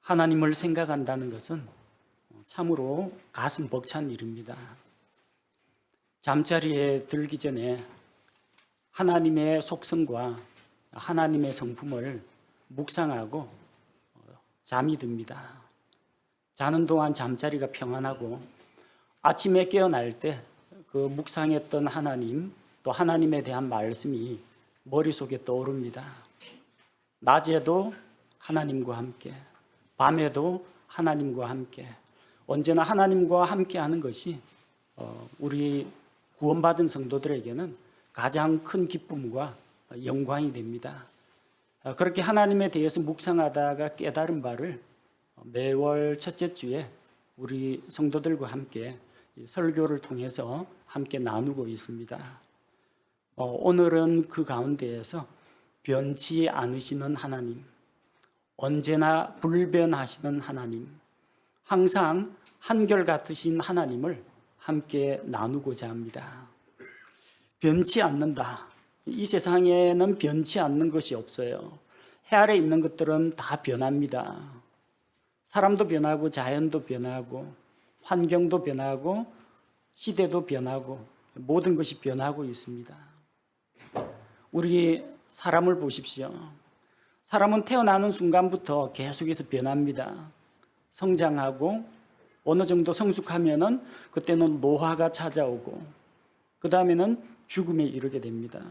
하나님을 생각한다는 것은 참으로 가슴 벅찬 일입니다. 잠자리에 들기 전에 하나님의 속성과 하나님의 성품을 묵상하고 잠이 듭니다. 자는 동안 잠자리가 평안하고 아침에 깨어날 때 그 묵상했던 하나님, 또 하나님에 대한 말씀이 머릿속에 떠오릅니다. 낮에도 하나님과 함께, 밤에도 하나님과 함께, 언제나 하나님과 함께 하는 것이 우리 구원받은 성도들에게는 가장 큰 기쁨과 영광이 됩니다. 그렇게 하나님에 대해서 묵상하다가 깨달은 바를 매월 첫째 주에 우리 성도들과 함께 설교를 통해서 함께 나누고 있습니다. 오늘은 그 가운데에서 변치 않으시는 하나님, 언제나 불변하시는 하나님, 항상 한결같으신 하나님을 함께 나누고자 합니다. 변치 않는다. 이 세상에는 변치 않는 것이 없어요. 해 아래 있는 것들은 다 변합니다. 사람도 변하고 자연도 변하고 환경도 변하고 시대도 변하고 모든 것이 변하고 있습니다. 우리 사람을 보십시오. 사람은 태어나는 순간부터 계속해서 변합니다. 성장하고 어느 정도 성숙하면은 그때는 노화가 찾아오고 그 다음에는 죽음에 이르게 됩니다.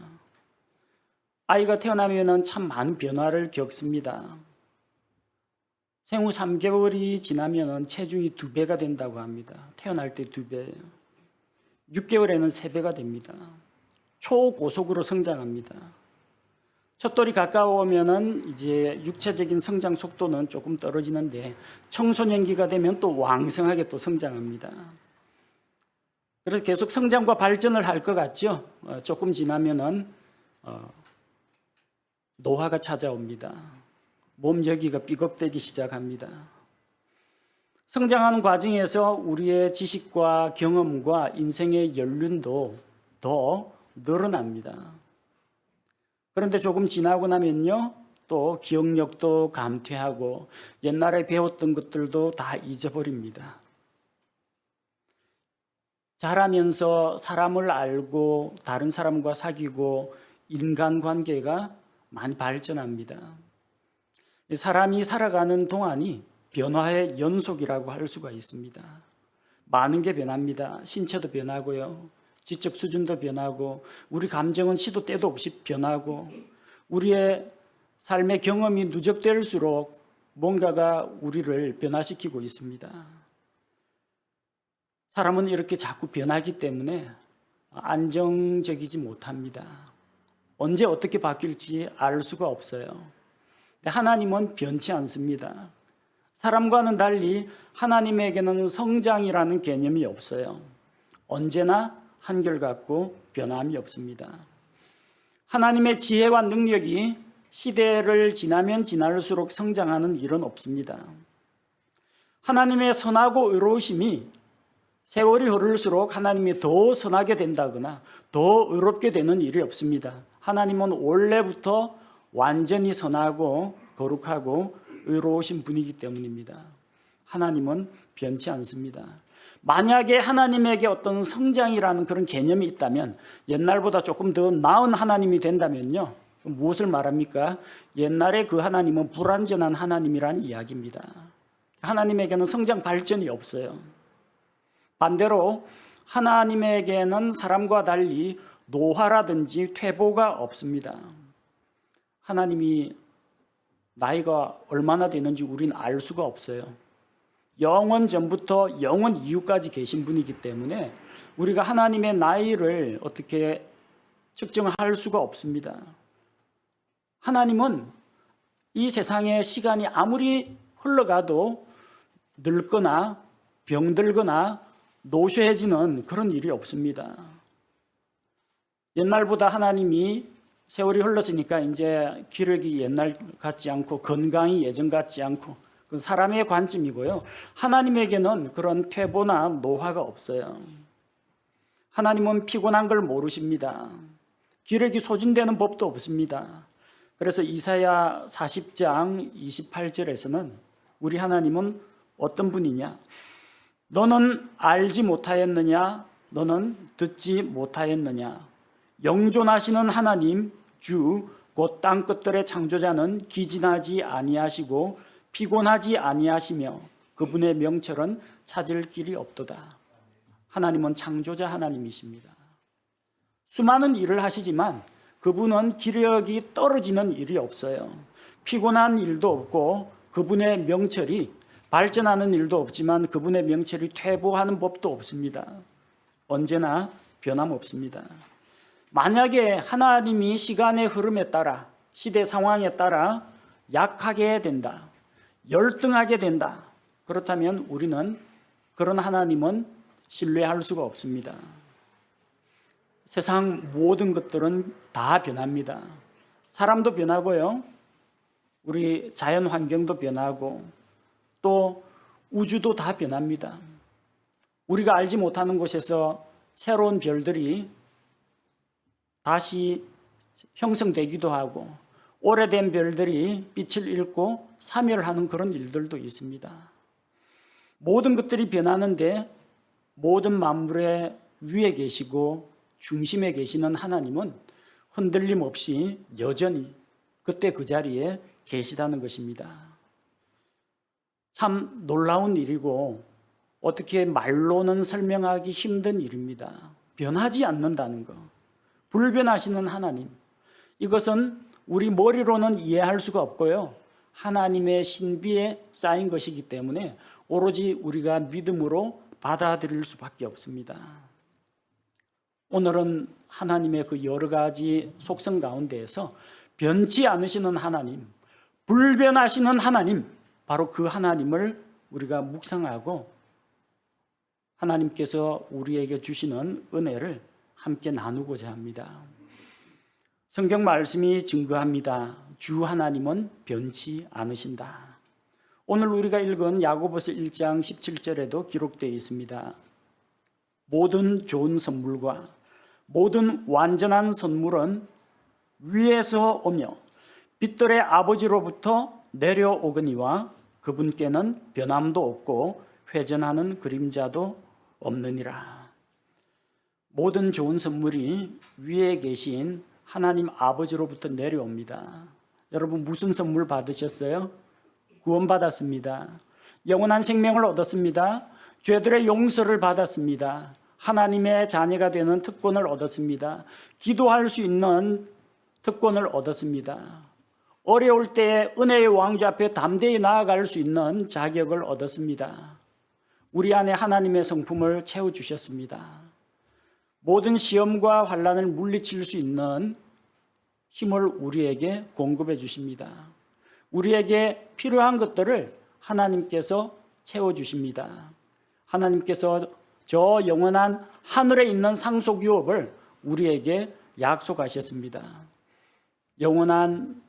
아이가 태어나면은 참 많은 변화를 겪습니다. 생후 3개월이 지나면은 체중이 2배가 된다고 합니다. 태어날 때 2배, 6개월에는 3배가 됩니다. 초고속으로 성장합니다. 첫 돌이 가까워오면은 이제 육체적인 성장 속도는 조금 떨어지는데 청소년기가 되면 또 왕성하게 또 성장합니다. 그래서 계속 성장과 발전을 할 것 같죠. 조금 지나면은 노화가 찾아옵니다. 몸 여기가 삐걱대기 시작합니다. 성장하는 과정에서 우리의 지식과 경험과 인생의 연륜도 더 늘어납니다. 그런데 조금 지나고 나면요, 또 기억력도 감퇴하고 옛날에 배웠던 것들도 다 잊어버립니다. 자라면서 사람을 알고 다른 사람과 사귀고 인간관계가 많이 발전합니다. 사람이 살아가는 동안이 변화의 연속이라고 할 수가 있습니다. 많은 게 변합니다. 신체도 변하고요. 지적 수준도 변하고 우리 감정은 시도 때도 없이 변하고 우리의 삶의 경험이 누적될수록 뭔가가 우리를 변화시키고 있습니다. 사람은 이렇게 자꾸 변하기 때문에 안정적이지 못합니다. 언제 어떻게 바뀔지 알 수가 없어요. 하나님은 변치 않습니다. 사람과는 달리 하나님에게는 성장이라는 개념이 없어요. 언제나 한결같고 변함이 없습니다. 하나님의 지혜와 능력이 시대를 지나면 지날수록 성장하는 일은 없습니다. 하나님의 선하고 의로우심이 세월이 흐를수록 하나님이 더 선하게 된다거나 더 의롭게 되는 일이 없습니다. 하나님은 원래부터 완전히 선하고 거룩하고 의로우신 분이기 때문입니다. 하나님은 변치 않습니다. 만약에 하나님에게 어떤 성장이라는 그런 개념이 있다면 옛날보다 조금 더 나은 하나님이 된다면요, 무엇을 말합니까? 옛날에 그 하나님은 불완전한 하나님이라는 이야기입니다. 하나님에게는 성장 발전이 없어요. 반대로 하나님에게는 사람과 달리 노화라든지 퇴보가 없습니다. 하나님이 나이가 얼마나 되는지 우리는 알 수가 없어요. 영원 전부터 영원 이후까지 계신 분이기 때문에 우리가 하나님의 나이를 어떻게 측정할 수가 없습니다. 하나님은 이 세상의 시간이 아무리 흘러가도 늙거나 병들거나 노쇠해지는 그런 일이 없습니다. 옛날보다 하나님이 세월이 흘렀으니까 이제 기력이 옛날 같지 않고 건강이 예전 같지 않고 그건 사람의 관점이고요. 하나님에게는 그런 퇴보나 노화가 없어요. 하나님은 피곤한 걸 모르십니다. 기력이 소진되는 법도 없습니다. 그래서 이사야 40장 28절에서는 우리 하나님은 어떤 분이냐? 너는 알지 못하였느냐? 너는 듣지 못하였느냐? 영존하시는 하나님 주 곧 땅 끝들의 창조자는 기진하지 아니하시고 피곤하지 아니하시며 그분의 명철은 찾을 길이 없도다. 하나님은 창조자 하나님이십니다. 수많은 일을 하시지만 그분은 기력이 떨어지는 일이 없어요. 피곤한 일도 없고 그분의 명철이 발전하는 일도 없지만 그분의 명철이 퇴보하는 법도 없습니다. 언제나 변함없습니다. 만약에 하나님이 시간의 흐름에 따라 시대 상황에 따라 약하게 된다, 열등하게 된다, 그렇다면 우리는 그런 하나님은 신뢰할 수가 없습니다. 세상 모든 것들은 다 변합니다. 사람도 변하고요, 우리 자연 환경도 변하고 또 우주도 다 변합니다. 우리가 알지 못하는 곳에서 새로운 별들이 다시 형성되기도 하고 오래된 별들이 빛을 잃고 사멸하는 그런 일들도 있습니다. 모든 것들이 변하는데 모든 만물의 위에 계시고 중심에 계시는 하나님은 흔들림 없이 여전히 그때 그 자리에 계시다는 것입니다. 참 놀라운 일이고 어떻게 말로는 설명하기 힘든 일입니다. 변하지 않는다는 것, 불변하시는 하나님, 이것은 우리 머리로는 이해할 수가 없고요, 하나님의 신비에 쌓인 것이기 때문에 오로지 우리가 믿음으로 받아들일 수밖에 없습니다. 오늘은 하나님의 그 여러 가지 속성 가운데에서 변치 않으시는 하나님, 불변하시는 하나님, 바로 그 하나님을 우리가 묵상하고 하나님께서 우리에게 주시는 은혜를 함께 나누고자 합니다. 성경 말씀이 증거합니다. 주 하나님은 변치 않으신다. 오늘 우리가 읽은 야고보서 1장 17절에도 기록되어 있습니다. 모든 좋은 선물과 모든 완전한 선물은 위에서 오며 빛들의 아버지로부터 내려오거니와 그분께는 변함도 없고 회전하는 그림자도 없느니라. 모든 좋은 선물이 위에 계신 하나님 아버지로부터 내려옵니다. 여러분 무슨 선물 받으셨어요? 구원받았습니다. 영원한 생명을 얻었습니다. 죄들의 용서를 받았습니다. 하나님의 자녀가 되는 특권을 얻었습니다. 기도할 수 있는 특권을 얻었습니다. 어려울 때에 은혜의 왕좌 앞에 담대히 나아갈 수 있는 자격을 얻었습니다. 우리 안에 하나님의 성품을 채워주셨습니다. 모든 시험과 환난을 물리칠 수 있는 힘을 우리에게 공급해 주십니다. 우리에게 필요한 것들을 하나님께서 채워주십니다. 하나님께서 저 영원한 하늘에 있는 상속 유업을 우리에게 약속하셨습니다. 영원한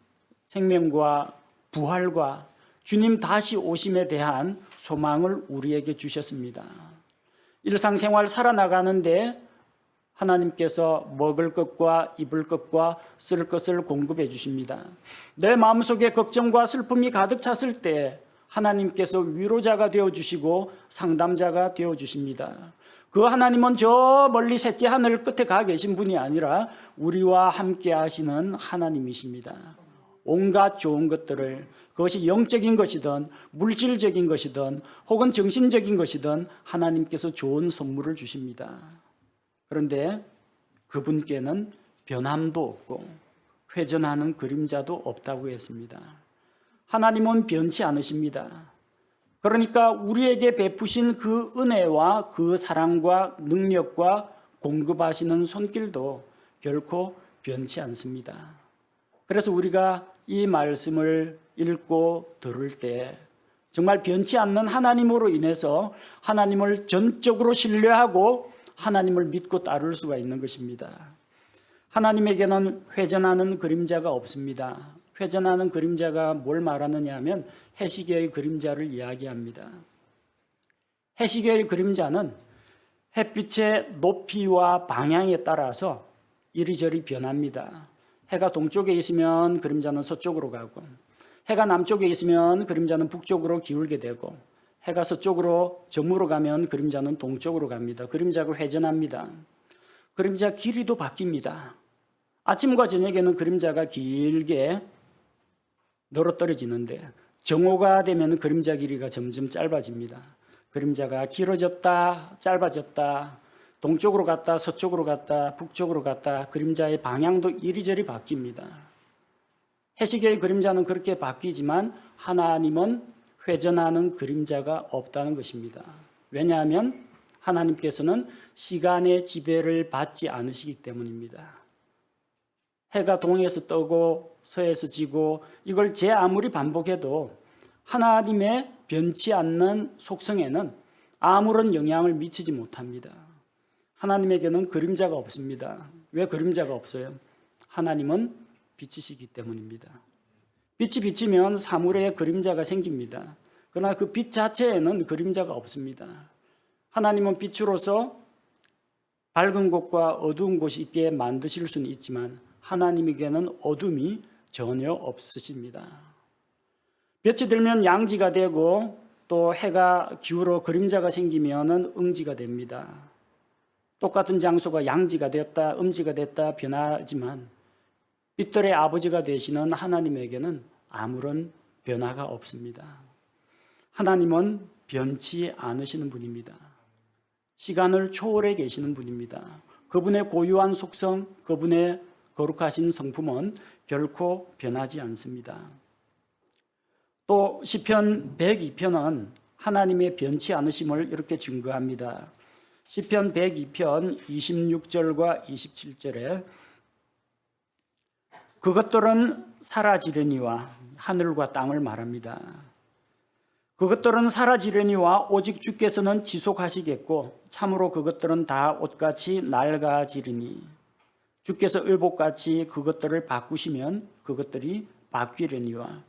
생명과 부활과 주님 다시 오심에 대한 소망을 우리에게 주셨습니다. 일상생활 살아나가는데 하나님께서 먹을 것과 입을 것과 쓸 것을 공급해 주십니다. 내 마음속에 걱정과 슬픔이 가득 찼을 때 하나님께서 위로자가 되어주시고 상담자가 되어주십니다. 그 하나님은 저 멀리 셋째 하늘 끝에 가 계신 분이 아니라 우리와 함께 하시는 하나님이십니다. 온갖 좋은 것들을, 그것이 영적인 것이든 물질적인 것이든 혹은 정신적인 것이든 하나님께서 좋은 선물을 주십니다. 그런데 그분께는 변함도 없고 회전하는 그림자도 없다고 했습니다. 하나님은 변치 않으십니다. 그러니까 우리에게 베푸신 그 은혜와 그 사랑과 능력과 공급하시는 손길도 결코 변치 않습니다. 그래서 우리가 이 말씀을 읽고 들을 때 정말 변치 않는 하나님으로 인해서 하나님을 전적으로 신뢰하고 하나님을 믿고 따를 수가 있는 것입니다. 하나님에게는 회전하는 그림자가 없습니다. 회전하는 그림자가 뭘 말하느냐 하면 해시계의 그림자를 이야기합니다. 해시계의 그림자는 햇빛의 높이와 방향에 따라서 이리저리 변합니다. 해가 동쪽에 있으면 그림자는 서쪽으로 가고, 해가 남쪽에 있으면 그림자는 북쪽으로 기울게 되고 해가 서쪽으로 저물어 가면 그림자는 동쪽으로 갑니다. 그림자가 회전합니다. 그림자 길이도 바뀝니다. 아침과 저녁에는 그림자가 길게 늘어떨어지는데 정오가 되면 그림자 길이가 점점 짧아집니다. 그림자가 길어졌다 짧아졌다 동쪽으로 갔다 서쪽으로 갔다 북쪽으로 갔다 그림자의 방향도 이리저리 바뀝니다. 해시계의 그림자는 그렇게 바뀌지만 하나님은 회전하는 그림자가 없다는 것입니다. 왜냐하면 하나님께서는 시간의 지배를 받지 않으시기 때문입니다. 해가 동에서 뜨고 서에서 지고 이걸 제 아무리 반복해도 하나님의 변치 않는 속성에는 아무런 영향을 미치지 못합니다. 하나님에게는 그림자가 없습니다. 왜 그림자가 없어요? 하나님은 빛이시기 때문입니다. 빛이 비치면 사물에 그림자가 생깁니다. 그러나 그 빛 자체에는 그림자가 없습니다. 하나님은 빛으로서 밝은 곳과 어두운 곳이 있게 만드실 수는 있지만 하나님에게는 어둠이 전혀 없으십니다. 볕이 들면 양지가 되고 또 해가 기울어 그림자가 생기면 응지가 됩니다. 똑같은 장소가 양지가 됐다 음지가 됐다 변하지만 빛들의 아버지가 되시는 하나님에게는 아무런 변화가 없습니다. 하나님은 변치 않으시는 분입니다. 시간을 초월해 계시는 분입니다. 그분의 고유한 속성, 그분의 거룩하신 성품은 결코 변하지 않습니다. 또 시편 102편은 하나님의 변치 않으심을 이렇게 증거합니다. 시편 102편 26절과 27절에 그것들은 사라지려니와 하늘과 땅을 말합니다. 그것들은 사라지려니와 오직 주께서는 지속하시겠고 참으로 그것들은 다 옷같이 낡아지리니 주께서 의복같이 그것들을 바꾸시면 그것들이 바뀌려니와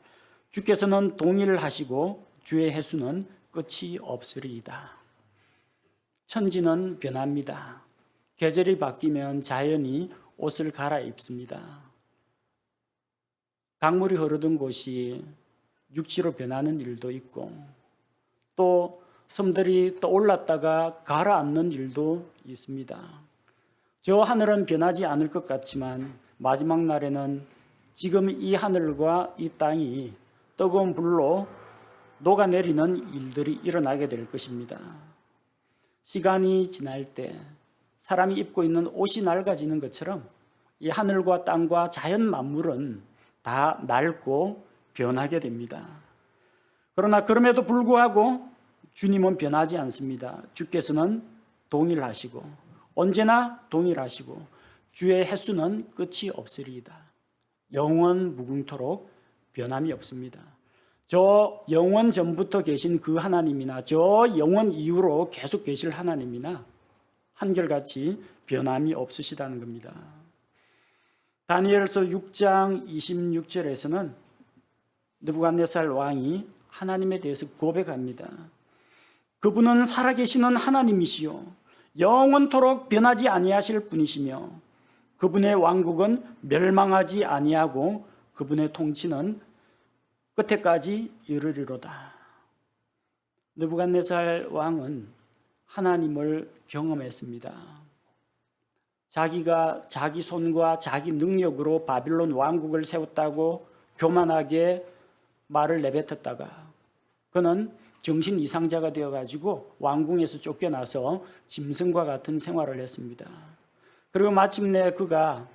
주께서는 동일하시고 주의 해수는 끝이 없으리이다. 천지는 변합니다. 계절이 바뀌면 자연이 옷을 갈아입습니다. 강물이 흐르던 곳이 육지로 변하는 일도 있고 또 섬들이 떠올랐다가 가라앉는 일도 있습니다. 저 하늘은 변하지 않을 것 같지만 마지막 날에는 지금 이 하늘과 이 땅이 뜨거운 불로 녹아내리는 일들이 일어나게 될 것입니다. 시간이 지날 때 사람이 입고 있는 옷이 낡아지는 것처럼 이 하늘과 땅과 자연 만물은 다 낡고 변하게 됩니다. 그러나 그럼에도 불구하고 주님은 변하지 않습니다. 주께서는 동일하시고 언제나 동일하시고 주의 횟수는 끝이 없으리이다. 영원 무궁토록 변함이 없습니다. 저 영원 전부터 계신 그 하나님이나 저 영원 이후로 계속 계실 하나님이나 한결같이 변함이 없으시다는 겁니다. 다니엘서 6장 26절에서는 느부갓네살 왕이 하나님에 대해서 고백합니다. 그분은 살아계시는 하나님이시요 영원토록 변하지 아니하실 분이시며 그분의 왕국은 멸망하지 아니하고 그분의 통치는 끝에까지 이르리로다. 느부갓네살 왕은 하나님을 경험했습니다. 자기가 자기 손과 자기 능력으로 바빌론 왕국을 세웠다고 교만하게 말을 내뱉었다가 그는 정신 이상자가 되어가지고 왕궁에서 쫓겨나서 짐승과 같은 생활을 했습니다. 그리고 마침내 그가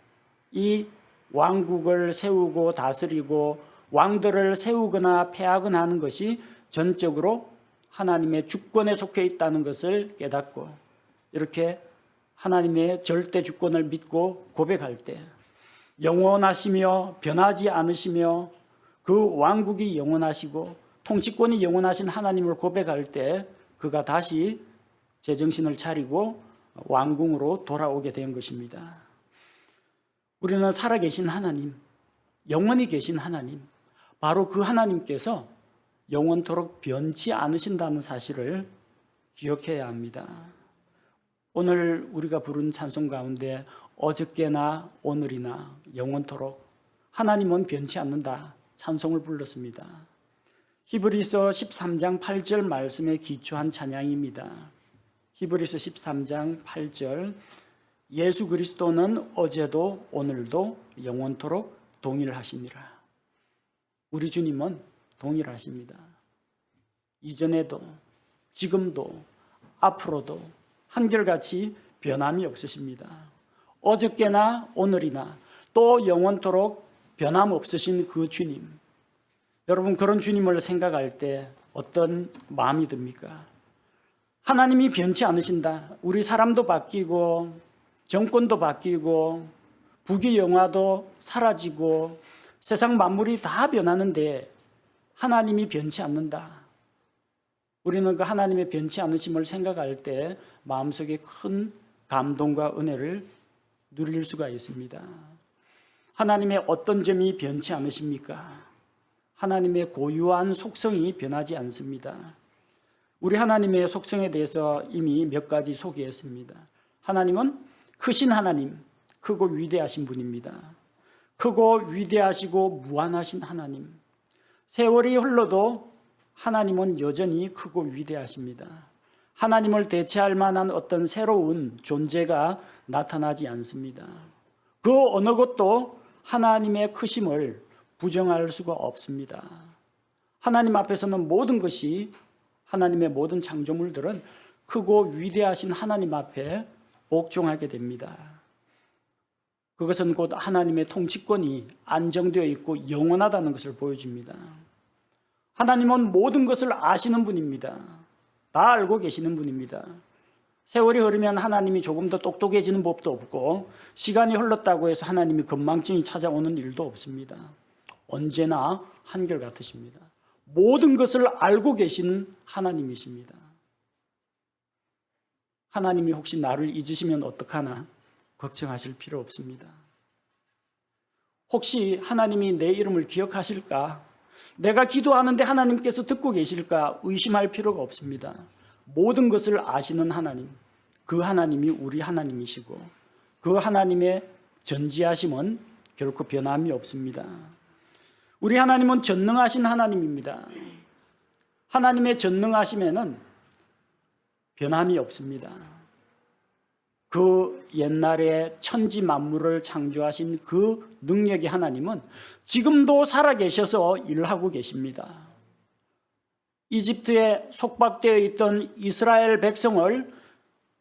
이 왕국을 세우고 다스리고 왕들을 세우거나 폐하거나 하는 것이 전적으로 하나님의 주권에 속해 있다는 것을 깨닫고 이렇게 하나님의 절대 주권을 믿고 고백할 때 영원하시며 변하지 않으시며 그 왕국이 영원하시고 통치권이 영원하신 하나님을 고백할 때 그가 다시 제정신을 차리고 왕궁으로 돌아오게 된 것입니다. 우리는 살아계신 하나님, 영원히 계신 하나님, 바로 그 하나님께서 영원토록 변치 않으신다는 사실을 기억해야 합니다. 오늘 우리가 부른 찬송 가운데 어저께나 오늘이나 영원토록 하나님은 변치 않는다 찬송을 불렀습니다. 히브리서 13장 8절 말씀에 기초한 찬양입니다. 히브리서 13장 8절 예수 그리스도는 어제도 오늘도 영원토록 동일하시니라. 우리 주님은 동일하십니다. 이전에도 지금도 앞으로도 한결같이 변함이 없으십니다. 어저께나 오늘이나 또 영원토록 변함없으신 그 주님, 여러분 그런 주님을 생각할 때 어떤 마음이 듭니까? 하나님이 변치 않으신다. 우리 사람도 바뀌고 정권도 바뀌고 부귀영화도 사라지고 세상 만물이 다 변하는데 하나님이 변치 않는다. 우리는 그 하나님의 변치 않으심을 생각할 때 마음속에 큰 감동과 은혜를 누릴 수가 있습니다. 하나님의 어떤 점이 변치 않으십니까? 하나님의 고유한 속성이 변하지 않습니다. 우리 하나님의 속성에 대해서 이미 몇 가지 소개했습니다. 하나님은 크신 하나님, 크고 위대하신 분입니다. 크고 위대하시고 무한하신 하나님. 세월이 흘러도 하나님은 여전히 크고 위대하십니다. 하나님을 대체할 만한 어떤 새로운 존재가 나타나지 않습니다. 그 어느 것도 하나님의 크심을 부정할 수가 없습니다. 하나님 앞에서는 모든 것이, 하나님의 모든 창조물들은 크고 위대하신 하나님 앞에 복종하게 됩니다. 그것은 곧 하나님의 통치권이 안정되어 있고 영원하다는 것을 보여줍니다. 하나님은 모든 것을 아시는 분입니다. 다 알고 계시는 분입니다. 세월이 흐르면 하나님이 조금 더 똑똑해지는 법도 없고 시간이 흘렀다고 해서 하나님이 건망증이 찾아오는 일도 없습니다. 언제나 한결같으십니다. 모든 것을 알고 계신 하나님이십니다. 하나님이 혹시 나를 잊으시면 어떡하나 걱정하실 필요 없습니다. 혹시 하나님이 내 이름을 기억하실까? 내가 기도하는데 하나님께서 듣고 계실까? 의심할 필요가 없습니다. 모든 것을 아시는 하나님, 그 하나님이 우리 하나님이시고 그 하나님의 전지하심은 결코 변함이 없습니다. 우리 하나님은 전능하신 하나님입니다. 하나님의 전능하심에는 변함이 없습니다. 그 옛날에 천지 만물을 창조하신 그 능력의 하나님은 지금도 살아계셔서 일하고 계십니다. 이집트에 속박되어 있던 이스라엘 백성을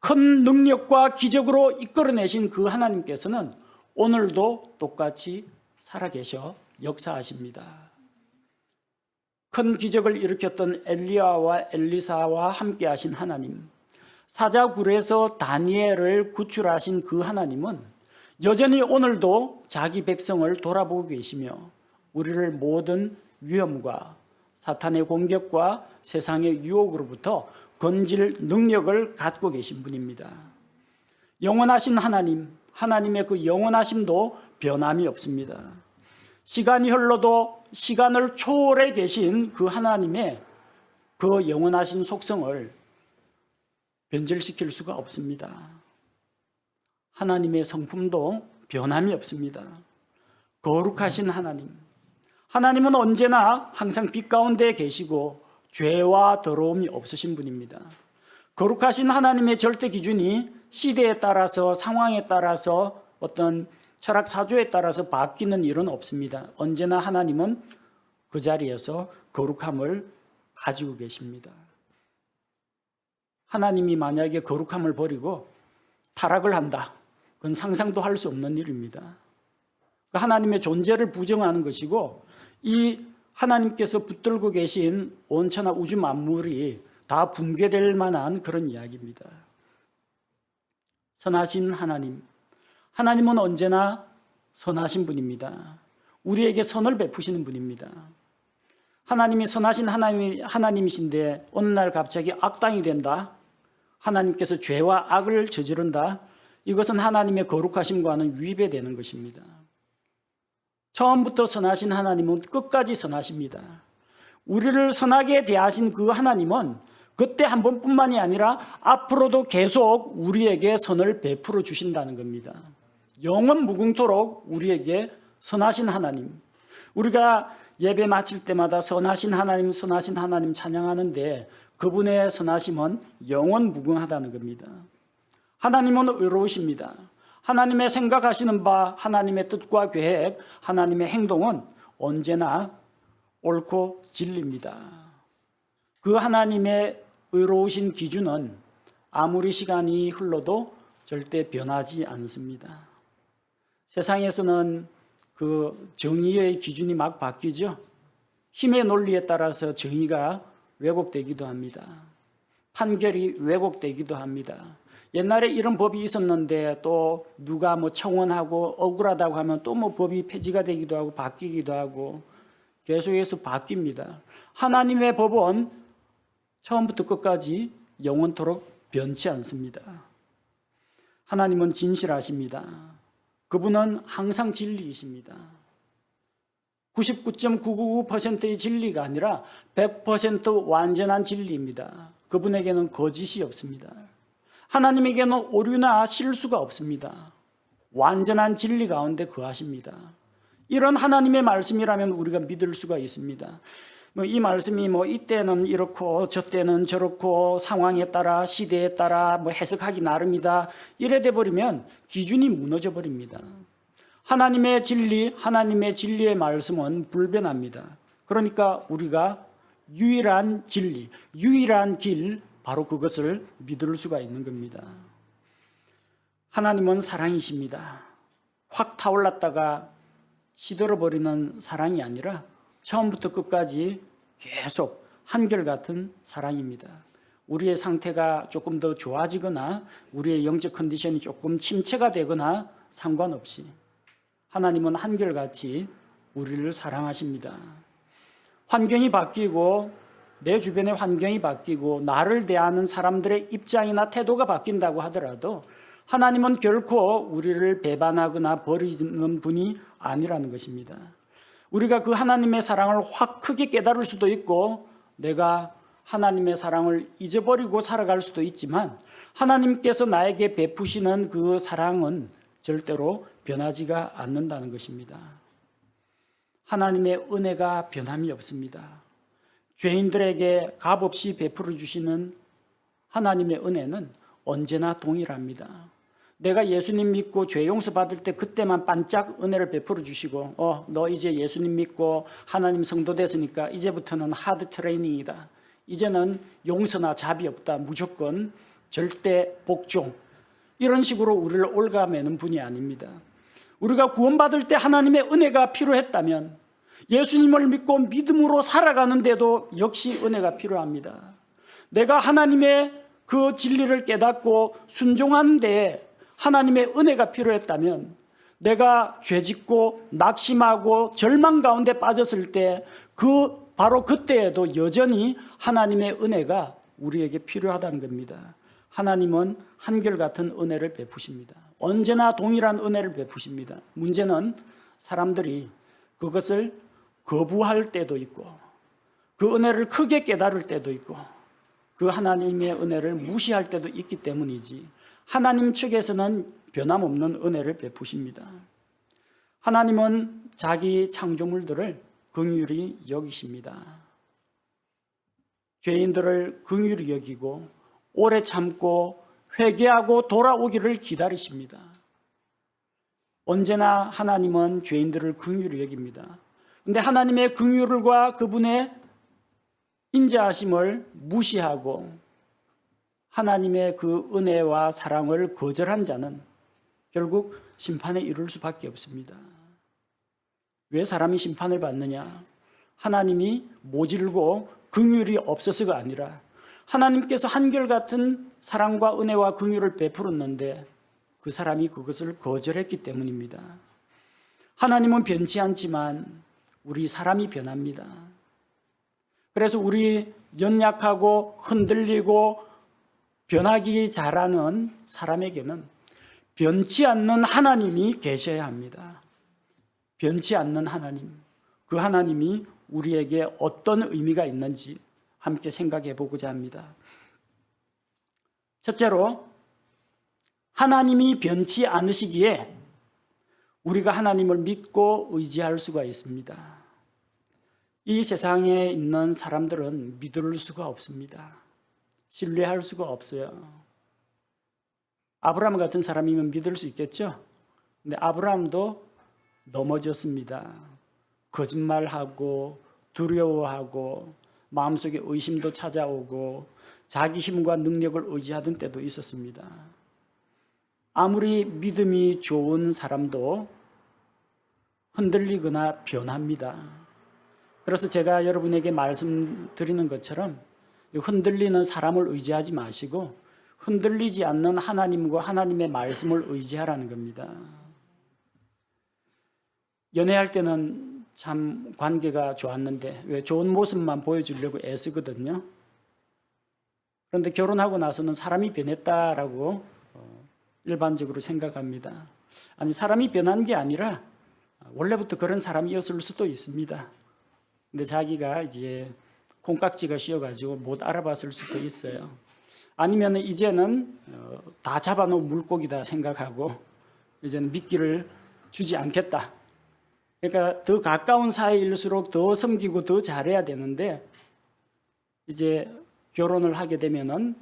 큰 능력과 기적으로 이끌어내신 그 하나님께서는 오늘도 똑같이 살아계셔 역사하십니다. 큰 기적을 일으켰던 엘리야와 엘리사와 함께 하신 하나님, 사자굴에서 다니엘을 구출하신 그 하나님은 여전히 오늘도 자기 백성을 돌아보고 계시며 우리를 모든 위험과 사탄의 공격과 세상의 유혹으로부터 건질 능력을 갖고 계신 분입니다. 영원하신 하나님, 하나님의 그 영원하심도 변함이 없습니다. 시간이 흘러도 시간을 초월해 계신 그 하나님의 그 영원하신 속성을 변질시킬 수가 없습니다. 하나님의 성품도 변함이 없습니다. 거룩하신 하나님, 하나님은 언제나 항상 빛 가운데 계시고 죄와 더러움이 없으신 분입니다. 거룩하신 하나님의 절대 기준이 시대에 따라서 상황에 따라서 어떤 철학 사조에 따라서 바뀌는 일은 없습니다. 언제나 하나님은 그 자리에서 거룩함을 가지고 계십니다. 하나님이 만약에 거룩함을 버리고 타락을 한다, 그건 상상도 할 수 없는 일입니다. 하나님의 존재를 부정하는 것이고 이 하나님께서 붙들고 계신 온천하 우주 만물이 다 붕괴될 만한 그런 이야기입니다. 선하신 하나님, 하나님은 언제나 선하신 분입니다. 우리에게 선을 베푸시는 분입니다. 하나님이 선하신 하나님이신데 어느 날 갑자기 악당이 된다, 하나님께서 죄와 악을 저지른다, 이것은 하나님의 거룩하심과는 위배되는 것입니다. 처음부터 선하신 하나님은 끝까지 선하십니다. 우리를 선하게 대하신 그 하나님은 그때 한 번뿐만이 아니라 앞으로도 계속 우리에게 선을 베풀어 주신다는 겁니다. 영원 무궁토록 우리에게 선하신 하나님, 우리가 예배 마칠 때마다 선하신 하나님, 선하신 하나님 찬양하는데 그분의 선하심은 영원 무궁하다는 겁니다. 하나님은 의로우십니다. 하나님의 생각하시는 바, 하나님의 뜻과 계획, 하나님의 행동은 언제나 옳고 진리입니다. 그 하나님의 의로우신 기준은 아무리 시간이 흘러도 절대 변하지 않습니다. 세상에서는 그 정의의 기준이 막 바뀌죠. 힘의 논리에 따라서 정의가 왜곡되기도 합니다. 판결이 왜곡되기도 합니다. 옛날에 이런 법이 있었는데 또 누가 뭐 청원하고 억울하다고 하면 또 뭐 법이 폐지가 되기도 하고 바뀌기도 하고 계속해서 바뀝니다. 하나님의 법은 처음부터 끝까지 영원토록 변치 않습니다. 하나님은 진실하십니다. 그분은 항상 진리이십니다. 99.999%의 진리가 아니라 100% 완전한 진리입니다. 그분에게는 거짓이 없습니다. 하나님에게는 오류나 실수가 없습니다. 완전한 진리 가운데 거하십니다. 이런 하나님의 말씀이라면 우리가 믿을 수가 있습니다. 이 말씀이 이때는 이렇고 저때는 저렇고 상황에 따라 시대에 따라 해석하기 나름이다 이래 돼 버리면 기준이 무너져 버립니다. 하나님의 진리, 하나님의 진리의 말씀은 불변합니다. 그러니까 우리가 유일한 진리, 유일한 길, 바로 그것을 믿을 수가 있는 겁니다. 하나님은 사랑이십니다. 확 타올랐다가 시들어버리는 사랑이 아니라 처음부터 끝까지 계속 한결같은 사랑입니다. 우리의 상태가 조금 더 좋아지거나 우리의 영적 컨디션이 조금 침체가 되거나 상관없이 하나님은 한결같이 우리를 사랑하십니다. 환경이 바뀌고 내 주변의 환경이 바뀌고 나를 대하는 사람들의 입장이나 태도가 바뀐다고 하더라도 하나님은 결코 우리를 배반하거나 버리는 분이 아니라는 것입니다. 우리가 그 하나님의 사랑을 확 크게 깨달을 수도 있고 내가 하나님의 사랑을 잊어버리고 살아갈 수도 있지만 하나님께서 나에게 베푸시는 그 사랑은 절대로 변하지가 않는다는 것입니다. 하나님의 은혜가 변함이 없습니다. 죄인들에게 값없이 베풀어 주시는 하나님의 은혜는 언제나 동일합니다. 내가 예수님 믿고 죄 용서 받을 때 그때만 반짝 은혜를 베풀어 주시고 너 이제 예수님 믿고 하나님 성도 됐으니까 이제부터는 하드 트레이닝이다. 이제는 용서나 자비 없다. 무조건 절대 복종. 이런 식으로 우리를 올가매는 분이 아닙니다. 우리가 구원받을 때 하나님의 은혜가 필요했다면 예수님을 믿고 믿음으로 살아가는데도 역시 은혜가 필요합니다. 내가 하나님의 그 진리를 깨닫고 순종하는데 하나님의 은혜가 필요했다면 내가 죄짓고 낙심하고 절망 가운데 빠졌을 때 바로 그때에도 여전히 하나님의 은혜가 우리에게 필요하다는 겁니다. 하나님은 한결같은 은혜를 베푸십니다. 언제나 동일한 은혜를 베푸십니다. 문제는 사람들이 그것을 거부할 때도 있고 그 은혜를 크게 깨달을 때도 있고 그 하나님의 은혜를 무시할 때도 있기 때문이지 하나님 측에서는 변함없는 은혜를 베푸십니다. 하나님은 자기 창조물들을 긍휼히 여기십니다. 죄인들을 긍휼히 여기고 오래 참고 회개하고 돌아오기를 기다리십니다. 언제나 하나님은 죄인들을 긍휼히 여깁니다. 그런데 하나님의 긍휼과 그분의 인자하심을 무시하고 하나님의 그 은혜와 사랑을 거절한 자는 결국 심판에 이를 수밖에 없습니다. 왜 사람이 심판을 받느냐? 하나님이 모질고 긍휼이 없어서가 아니라 하나님께서 한결같은 사랑과 은혜와 긍휼을 베풀었는데 그 사람이 그것을 거절했기 때문입니다. 하나님은 변치 않지만 우리 사람이 변합니다. 그래서 우리 연약하고 흔들리고 변하기 잘하는 사람에게는 변치 않는 하나님이 계셔야 합니다. 변치 않는 하나님, 그 하나님이 우리에게 어떤 의미가 있는지 함께 생각해 보고자 합니다. 첫째로, 하나님이 변치 않으시기에 우리가 하나님을 믿고 의지할 수가 있습니다. 이 세상에 있는 사람들은 믿을 수가 없습니다. 신뢰할 수가 없어요. 아브라함 같은 사람이면 믿을 수 있겠죠? 근데 아브라함도 넘어졌습니다. 거짓말하고 두려워하고 마음속에 의심도 찾아오고 자기 힘과 능력을 의지하던 때도 있었습니다. 아무리 믿음이 좋은 사람도 흔들리거나 변합니다. 그래서 제가 여러분에게 말씀드리는 것처럼 흔들리는 사람을 의지하지 마시고 흔들리지 않는 하나님과 하나님의 말씀을 의지하라는 겁니다. 연애할 때는 참 관계가 좋았는데 왜 좋은 모습만 보여주려고 애쓰거든요. 그런데 결혼하고 나서는 사람이 변했다라고 일반적으로 생각합니다. 아니, 사람이 변한 게 아니라 원래부터 그런 사람이었을 수도 있습니다. 근데 자기가 이제 콩깍지가 씌어가지고 못 알아봤을 수도 있어요. 아니면 이제는 다 잡아놓은 물고기다 생각하고 이제는 미끼를 주지 않겠다. 그러니까 더 가까운 사이일수록 더 섬기고 더 잘해야 되는데 이제 결혼을 하게 되면은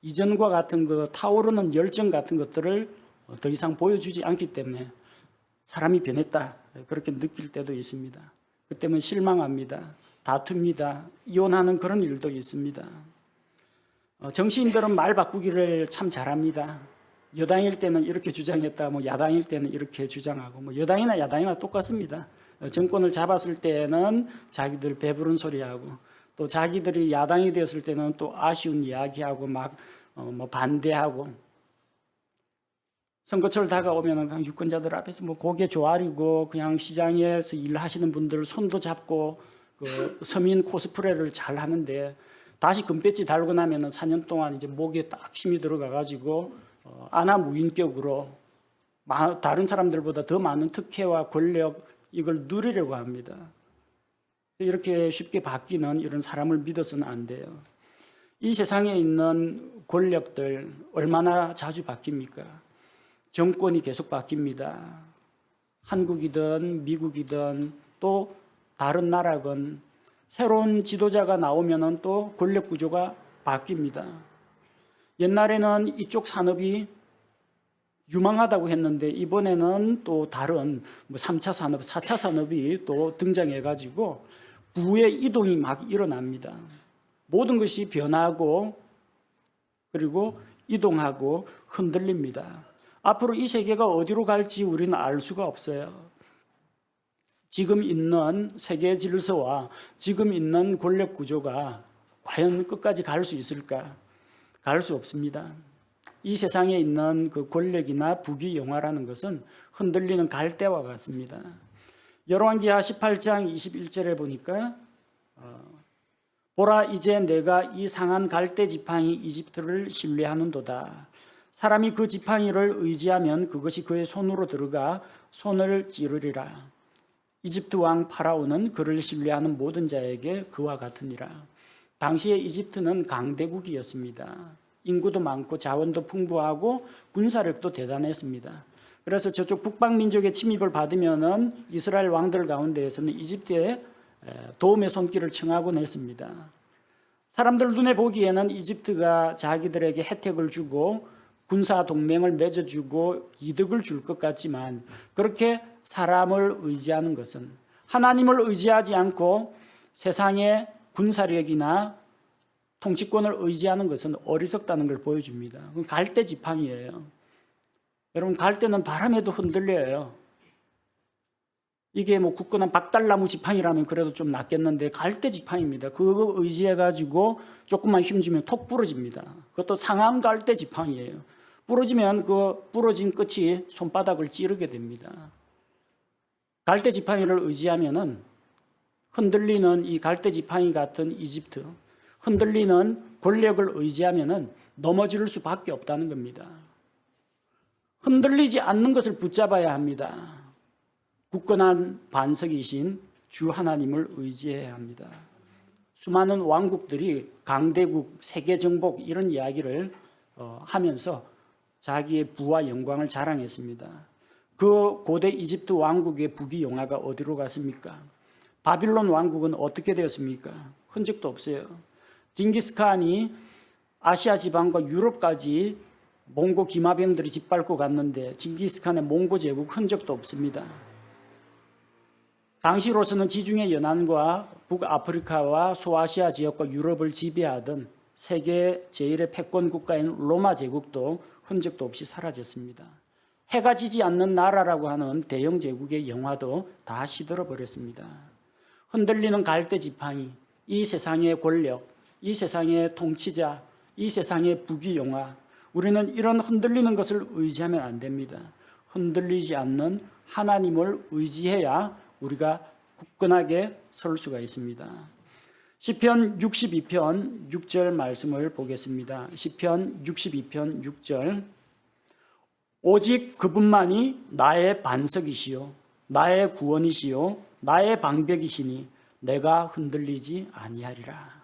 이전과 같은 그 타오르는 열정 같은 것들을 더 이상 보여주지 않기 때문에 사람이 변했다 그렇게 느낄 때도 있습니다. 그때면 실망합니다. 다툽니다. 이혼하는 그런 일도 있습니다. 정치인들은 말 바꾸기를 참 잘합니다. 여당일 때는 이렇게 주장했다, 야당일 때는 이렇게 주장하고, 여당이나 야당이나 똑같습니다. 정권을 잡았을 때는 자기들 배부른 소리하고, 또 자기들이 야당이 되었을 때는 또 아쉬운 이야기하고 반대하고, 선거철 다가오면 그냥 유권자들 앞에서 고개 조아리고 그냥 시장에서 일하시는 분들 손도 잡고 그 서민 코스프레를 잘 하는데 다시 금배지 달고 나면은 4년 동안 이제 목에 딱 힘이 들어가가지고 안하무인격으로 다른 사람들보다 더 많은 특혜와 권력 이걸 누리려고 합니다. 이렇게 쉽게 바뀌는 이런 사람을 믿어서는 안 돼요. 이 세상에 있는 권력들 얼마나 자주 바뀝니까? 정권이 계속 바뀝니다. 한국이든 미국이든 또 다른 나라건 새로운 지도자가 나오면은 또 권력 구조가 바뀝니다. 옛날에는 이쪽 산업이 유망하다고 했는데 이번에는 또 다른 3차 산업, 4차 산업이 또 등장해가지고 부의 이동이 막 일어납니다. 모든 것이 변하고 그리고 이동하고 흔들립니다. 앞으로 이 세계가 어디로 갈지 우리는 알 수가 없어요. 지금 있는 세계 질서와 지금 있는 권력 구조가 과연 끝까지 갈 수 있을까? 갈 수 없습니다. 이 세상에 있는 그 권력이나 부귀영화라는 것은 흔들리는 갈대와 같습니다. 열왕기하 18장 21절에 보니까 보라 이제 내가 이 상한 갈대 지팡이 이집트를 신뢰하는도다. 사람이 그 지팡이를 의지하면 그것이 그의 손으로 들어가 손을 찌르리라. 이집트 왕 파라오는 그를 신뢰하는 모든 자에게 그와 같으니라. 당시에 이집트는 강대국이었습니다. 인구도 많고 자원도 풍부하고 군사력도 대단했습니다. 그래서 저쪽 북방민족의 침입을 받으면은 이스라엘 왕들 가운데에서는 이집트에 도움의 손길을 청하곤 했습니다. 사람들 눈에 보기에는 이집트가 자기들에게 혜택을 주고 군사 동맹을 맺어주고 이득을 줄 것 같지만 그렇게 사람을 의지하는 것은 하나님을 의지하지 않고 세상의 군사력이나 통치권을 의지하는 것은 어리석다는 걸 보여줍니다. 갈대 지팡이예요. 여러분, 갈대는 바람에도 흔들려요. 이게 굳건한 박달나무 지팡이라면 그래도 좀 낫겠는데 갈대 지팡이입니다. 그거 의지해가지고 조금만 힘주면 톡 부러집니다. 그것도 상한 갈대 지팡이예요. 부러지면 그 부러진 끝이 손바닥을 찌르게 됩니다. 갈대 지팡이를 의지하면은 흔들리는 이 갈대 지팡이 같은 이집트, 흔들리는 권력을 의지하면은 넘어질 수밖에 없다는 겁니다. 흔들리지 않는 것을 붙잡아야 합니다. 굳건한 반석이신 주 하나님을 의지해야 합니다. 수많은 왕국들이 강대국, 세계 정복 이런 이야기를 하면서 자기의 부와 영광을 자랑했습니다. 그 고대 이집트 왕국의 부귀영화가 어디로 갔습니까? 바빌론 왕국은 어떻게 되었습니까? 흔적도 없어요. 징기스칸이 아시아 지방과 유럽까지 몽고 기마병들이 짓밟고 갔는데 징기스칸의 몽고 제국 흔적도 없습니다. 당시로서는 지중해 연안과 북아프리카와 소아시아 지역과 유럽을 지배하던 세계 제1의 패권 국가인 로마 제국도 흔적도 없이 사라졌습니다. 해가 지지 않는 나라라고 하는 대영 제국의 영화도 다 시들어 버렸습니다. 흔들리는 갈대 지팡이, 이 세상의 권력, 이 세상의 통치자, 이 세상의 부귀영화, 우리는 이런 흔들리는 것을 의지하면 안 됩니다. 흔들리지 않는 하나님을 의지해야 우리가 굳건하게 설 수가 있습니다. 시편 62편 6절 말씀을 보겠습니다. 시편 62편 6절. 오직 그분만이 나의 반석이시요 나의 구원이시요 나의 방벽이시니 내가 흔들리지 아니하리라.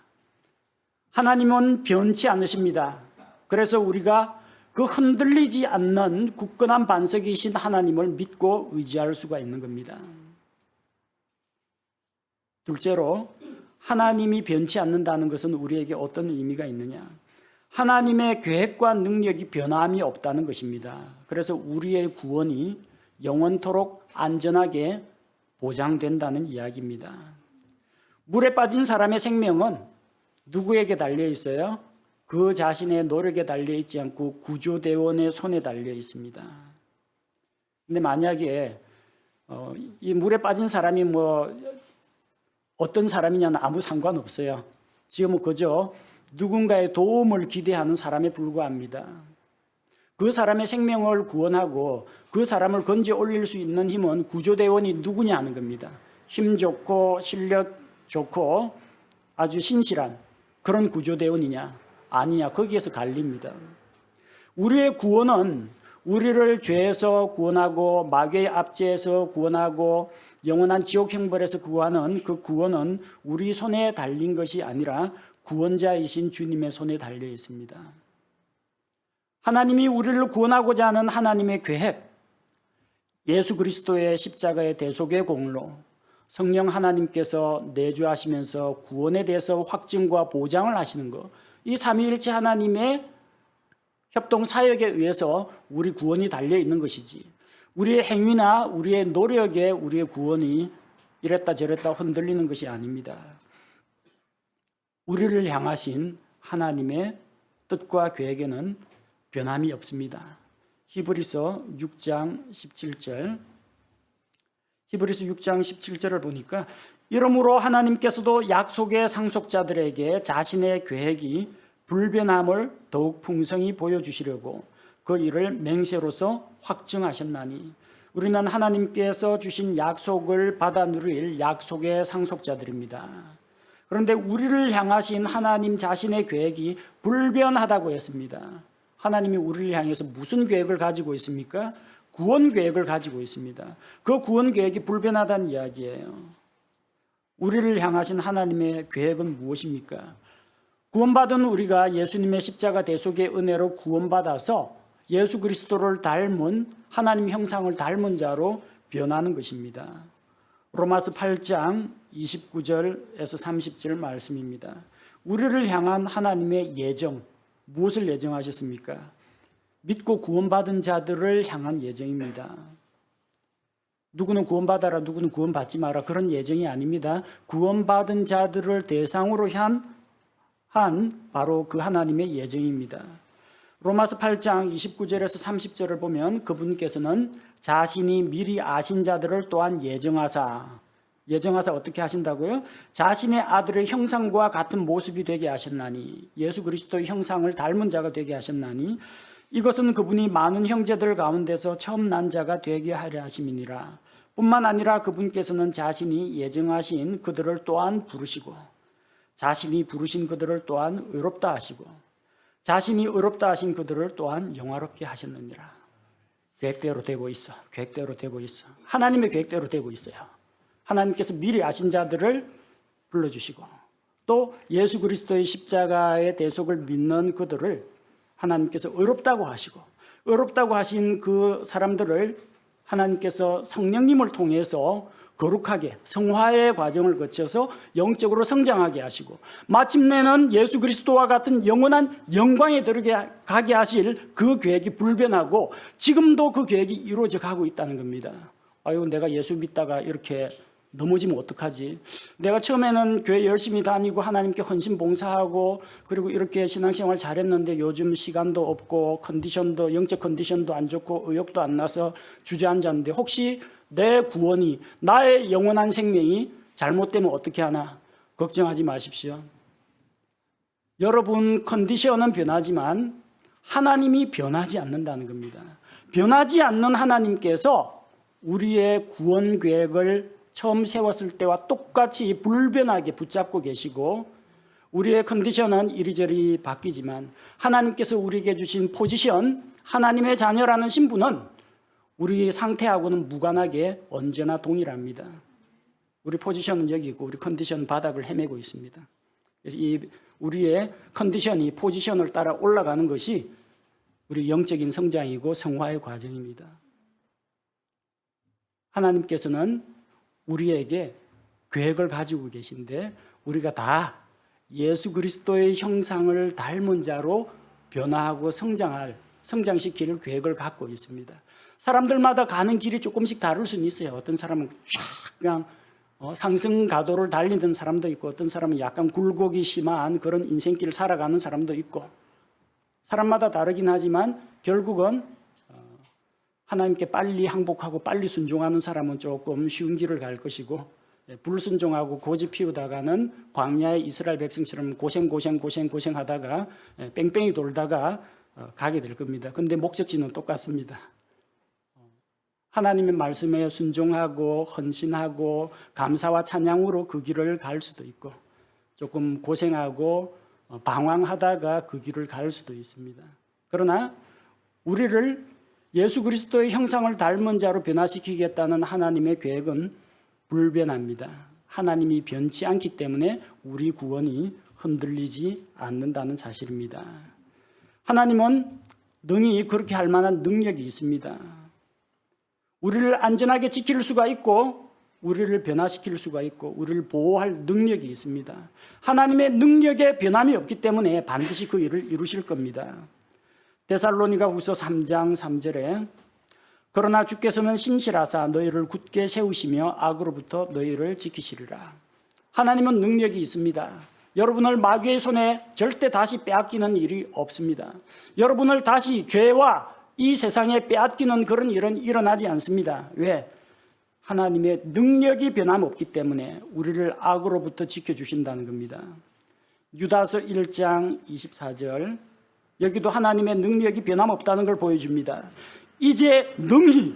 하나님은 변치 않으십니다. 그래서 우리가 그 흔들리지 않는 굳건한 반석이신 하나님을 믿고 의지할 수가 있는 겁니다. 둘째로, 하나님이 변치 않는다는 것은 우리에게 어떤 의미가 있느냐? 하나님의 계획과 능력이 변함이 없다는 것입니다. 그래서 우리의 구원이 영원토록 안전하게 보장된다는 이야기입니다. 물에 빠진 사람의 생명은 누구에게 달려 있어요? 그 자신의 노력에 달려 있지 않고 구조대원의 손에 달려 있습니다. 근데 만약에 이 물에 빠진 사람이 어떤 사람이냐는 아무 상관없어요. 지금은 그저 누군가의 도움을 기대하는 사람에 불과합니다. 그 사람의 생명을 구원하고 그 사람을 건져 올릴 수 있는 힘은 구조대원이 누구냐 하는 겁니다. 힘 좋고 실력 좋고 아주 신실한 그런 구조대원이냐? 아니냐? 거기에서 갈립니다. 우리의 구원은 우리를 죄에서 구원하고 마귀의 압제에서 구원하고 영원한 지옥 형벌에서 구하는 그 구원은 우리 손에 달린 것이 아니라 구원자이신 주님의 손에 달려 있습니다. 하나님이 우리를 구원하고자 하는 하나님의 계획, 예수 그리스도의 십자가의 대속의 공로, 성령 하나님께서 내주하시면서 구원에 대해서 확증과 보장을 하시는 것, 이 삼위일체 하나님의 협동 사역에 의해서 우리 구원이 달려 있는 것이지, 우리의 행위나 우리의 노력에 우리의 구원이 이랬다 저랬다 흔들리는 것이 아닙니다. 우리를 향하신 하나님의 뜻과 계획에는 변함이 없습니다. 히브리서 6장 17절. 히브리서 6장 17절을 보니까 이러므로 하나님께서도 약속의 상속자들에게 자신의 계획이 불변함을 더욱 풍성히 보여주시려고 그 일을 맹세로서 확증하셨나니 우리는 하나님께서 주신 약속을 받아 누릴 약속의 상속자들입니다. 그런데 우리를 향하신 하나님 자신의 계획이 불변하다고 했습니다. 하나님이 우리를 향해서 무슨 계획을 가지고 있습니까? 구원 계획을 가지고 있습니다. 그 구원 계획이 불변하다는 이야기예요. 우리를 향하신 하나님의 계획은 무엇입니까? 구원받은 우리가 예수님의 십자가 대속의 은혜로 구원받아서 예수 그리스도를 닮은 하나님 형상을 닮은 자로 변하는 것입니다. 로마서 8장 29절에서 30절 말씀입니다. 우리를 향한 하나님의 예정, 무엇을 예정하셨습니까? 믿고 구원받은 자들을 향한 예정입니다. 누구는 구원받아라, 누구는 구원받지 마라, 그런 예정이 아닙니다. 구원받은 자들을 대상으로 한 바로 그 하나님의 예정입니다. 로마서 8장 29절에서 30절을 보면 그분께서는 자신이 미리 아신 자들을 또한 예정하사 어떻게 하신다고요? 자신의 아들의 형상과 같은 모습이 되게 하셨나니, 예수 그리스도의 형상을 닮은 자가 되게 하셨나니 이것은 그분이 많은 형제들 가운데서 처음 난 자가 되게 하려 하심이니라. 뿐만 아니라 그분께서는 자신이 예정하신 그들을 또한 부르시고 자신이 부르신 그들을 또한 의롭다 하시고 자신이 의롭다 하신 그들을 또한 영화롭게 하셨느니라. 계획대로 되고 있어. 계획대로 되고 있어. 하나님의 계획대로 되고 있어요. 하나님께서 미리 아신 자들을 불러주시고 또 예수 그리스도의 십자가의 대속을 믿는 그들을 하나님께서 의롭다고 하시고 의롭다고 하신 그 사람들을 하나님께서 성령님을 통해서 거룩하게 성화의 과정을 거쳐서 영적으로 성장하게 하시고 마침내는 예수 그리스도와 같은 영원한 영광에 들어가게 하실 그 계획이 불변하고 지금도 그 계획이 이루어져 가고 있다는 겁니다. 아유, 내가 예수 믿다가 이렇게 넘어지면 어떡하지? 내가 처음에는 교회 열심히 다니고 하나님께 헌신 봉사하고 그리고 이렇게 신앙생활 잘했는데 요즘 시간도 없고 컨디션도 영적 컨디션도 안 좋고 의욕도 안 나서 주저앉았는데 혹시 내 구원이 나의 영원한 생명이 잘못되면 어떻게 하나? 걱정하지 마십시오. 여러분 컨디션은 변하지만 하나님이 변하지 않는다는 겁니다. 변하지 않는 하나님께서 우리의 구원 계획을 처음 세웠을 때와 똑같이 불변하게 붙잡고 계시고 우리의 컨디션은 이리저리 바뀌지만 하나님께서 우리에게 주신 포지션, 하나님의 자녀라는 신분은 우리 상태하고는 무관하게 언제나 동일합니다. 우리 포지션은 여기고 우리 컨디션은 바닥을 헤매고 있습니다. 그래서 이 우리의 컨디션이 포지션을 따라 올라가는 것이 우리 영적인 성장이고 성화의 과정입니다. 하나님께서는 우리에게 계획을 가지고 계신데 우리가 다 예수 그리스도의 형상을 닮은 자로 변화하고 성장시킬 계획을 갖고 있습니다. 사람들마다 가는 길이 조금씩 다를 수는 있어요. 어떤 사람은 그냥 상승 가도를 달리는 사람도 있고 어떤 사람은 약간 굴곡이 심한 그런 인생길을 살아가는 사람도 있고 사람마다 다르긴 하지만 결국은 하나님께 빨리 항복하고 빨리 순종하는 사람은 조금 쉬운 길을 갈 것이고 불순종하고 고집 피우다가는 광야의 이스라엘 백성처럼 고생하다가 뺑뺑이 돌다가 가게 될 겁니다. 그런데 목적지는 똑같습니다. 하나님의 말씀에 순종하고 헌신하고 감사와 찬양으로 그 길을 갈 수도 있고 조금 고생하고 방황하다가 그 길을 갈 수도 있습니다. 그러나 우리를 예수 그리스도의 형상을 닮은 자로 변화시키겠다는 하나님의 계획은 불변합니다. 하나님이 변치 않기 때문에 우리 구원이 흔들리지 않는다는 사실입니다. 하나님은 능히 그렇게 할 만한 능력이 있습니다. 우리를 안전하게 지킬 수가 있고 우리를 변화시킬 수가 있고 우리를 보호할 능력이 있습니다. 하나님의 능력에 변함이 없기 때문에 반드시 그 일을 이루실 겁니다. 데살로니가후서 3장 3절에 그러나 주께서는 신실하사 너희를 굳게 세우시며 악으로부터 너희를 지키시리라. 하나님은 능력이 있습니다. 여러분을 마귀의 손에 절대 다시 빼앗기는 일이 없습니다. 여러분을 다시 죄와 이 세상에 빼앗기는 그런 일은 일어나지 않습니다. 왜? 하나님의 능력이 변함없기 때문에 우리를 악으로부터 지켜주신다는 겁니다. 유다서 1장 24절 여기도 하나님의 능력이 변함없다는 걸 보여줍니다. 이제 능히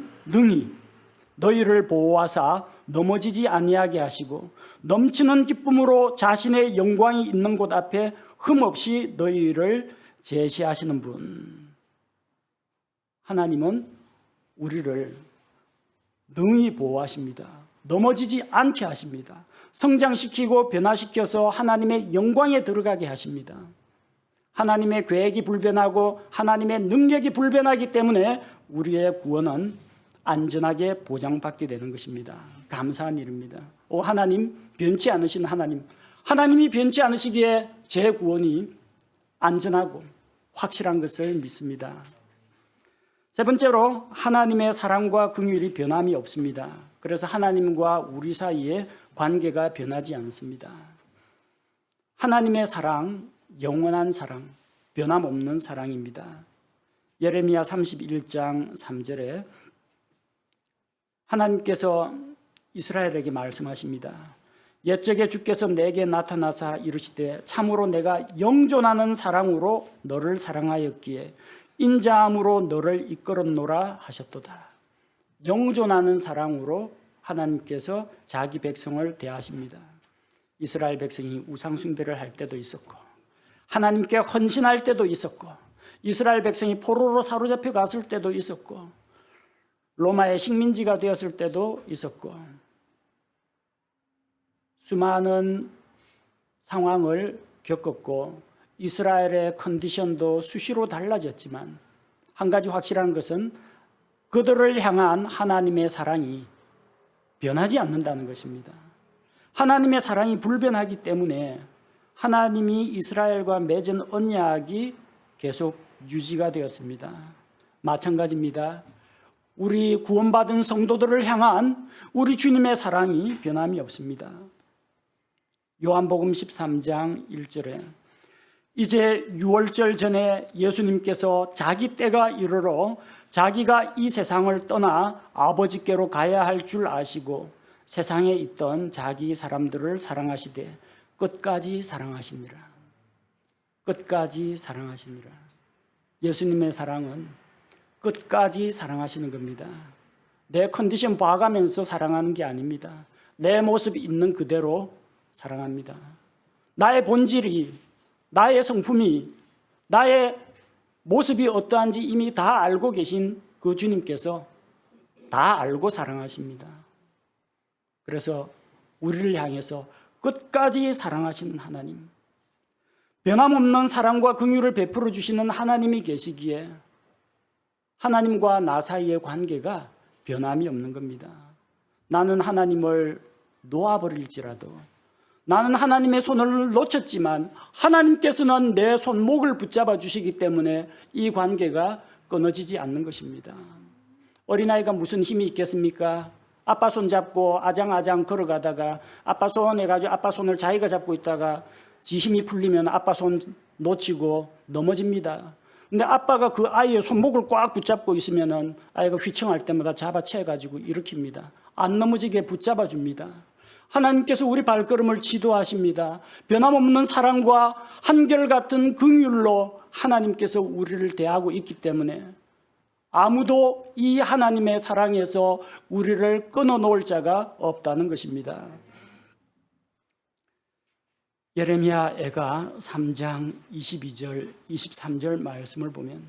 너희를 보호하사 넘어지지 아니하게 하시고 넘치는 기쁨으로 자신의 영광이 있는 곳 앞에 흠없이 너희를 제시하시는 분. 하나님은 우리를 능히 보호하십니다. 넘어지지 않게 하십니다. 성장시키고 변화시켜서 하나님의 영광에 들어가게 하십니다. 하나님의 계획이 불변하고 하나님의 능력이 불변하기 때문에 우리의 구원은 안전하게 보장받게 되는 것입니다. 감사한 일입니다. 하나님, 변치 않으신 하나님, 하나님이 변치 않으시기에 제 구원이 안전하고 확실한 것을 믿습니다. 세 번째로 하나님의 사랑과 긍휼이 변함이 없습니다. 그래서 하나님과 우리 사이의 관계가 변하지 않습니다. 하나님의 사랑, 영원한 사랑, 변함없는 사랑입니다. 예레미야 31장 3절에 하나님께서 이스라엘에게 말씀하십니다. 옛적에 주께서 내게 나타나사 이르시되 참으로 내가 영존하는 사랑으로 너를 사랑하였기에 인자함으로 너를 이끌었노라 하셨도다. 영존하는 사랑으로 하나님께서 자기 백성을 대하십니다. 이스라엘 백성이 우상 숭배를 할 때도 있었고 하나님께 헌신할 때도 있었고 이스라엘 백성이 포로로 사로잡혀 갔을 때도 있었고 로마의 식민지가 되었을 때도 있었고 수많은 상황을 겪었고 이스라엘의 컨디션도 수시로 달라졌지만 한 가지 확실한 것은 그들을 향한 하나님의 사랑이 변하지 않는다는 것입니다. 하나님의 사랑이 불변하기 때문에 하나님이 이스라엘과 맺은 언약이 계속 유지가 되었습니다. 마찬가지입니다. 우리 구원받은 성도들을 향한 우리 주님의 사랑이 변함이 없습니다. 요한복음 13장 1절에 이제 유월절 전에 예수님께서 자기 때가 이르러 자기가 이 세상을 떠나 아버지께로 가야 할 줄 아시고 세상에 있던 자기 사람들을 사랑하시되 끝까지 사랑하시니라. 끝까지 사랑하시니라. 예수님의 사랑은 끝까지 사랑하시는 겁니다. 내 컨디션 봐가면서 사랑하는 게 아닙니다. 내 모습이 있는 그대로 사랑합니다. 나의 본질이, 나의 성품이, 나의 모습이 어떠한지 이미 다 알고 계신 그 주님께서 다 알고 사랑하십니다. 그래서 우리를 향해서 끝까지 사랑하시는 하나님, 변함없는 사랑과 긍휼을 베풀어 주시는 하나님이 계시기에 하나님과 나 사이의 관계가 변함이 없는 겁니다. 나는 하나님을 놓아버릴지라도, 나는 하나님의 손을 놓쳤지만 하나님께서는 내 손목을 붙잡아 주시기 때문에 이 관계가 끊어지지 않는 것입니다. 어린아이가 무슨 힘이 있겠습니까? 아빠 손 잡고 아장아장 걸어가다가 아빠 손 해가지고 아빠 손을 자기가 잡고 있다가 지 힘이 풀리면 아빠 손 놓치고 넘어집니다. 근데 아빠가 그 아이의 손목을 꽉 붙잡고 있으면은 아이가 휘청할 때마다 잡아채가지고 일으킵니다. 안 넘어지게 붙잡아 줍니다. 하나님께서 우리 발걸음을 지도하십니다. 변함없는 사랑과 한결같은 긍휼로 하나님께서 우리를 대하고 있기 때문에 아무도 이 하나님의 사랑에서 우리를 끊어놓을 자가 없다는 것입니다. 예레미야 애가 3장 22절, 23절 말씀을 보면